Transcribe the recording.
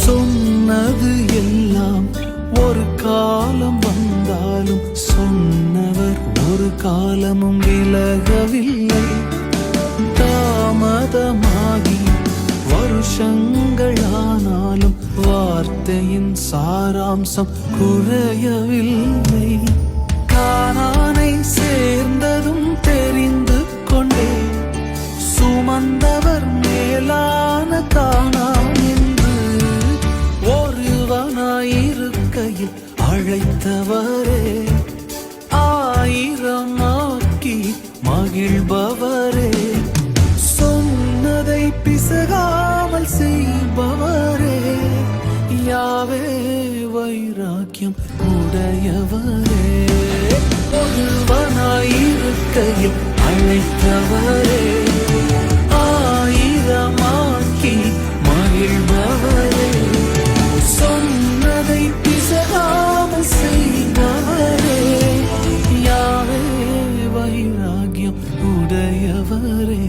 சொன்னது எல்லாம் ஒரு காலம் வந்தாலும் சொன்னவர் ஒரு காலமும் விலகவில்லை. தாமதமாகி வருஷங்களானாலும் வார்த்தையின் சாராம்சம் குறையவில்லை. கானானை சேர்ந்ததும் தெரிந்து கொண்டே சுமந்தவர் மேலான கானான் என்று ஒருவனாயிருக்கையில் அழைத்தவரே, ஆயிரமாக்கி மகிழ்பவரே, சொன்னதை பிசகாமல் செய்பவரே, யாவே வைராக்கியம் உடையவரே, ஒருவனாயிருக்கையில் அழைத்தவரே, ஆயிரமாக்கி மகிழ்பவரே, சொன்னதை பிசகாமல் செய்பவரே, யாவே வைராக்கியம் உடையவரே.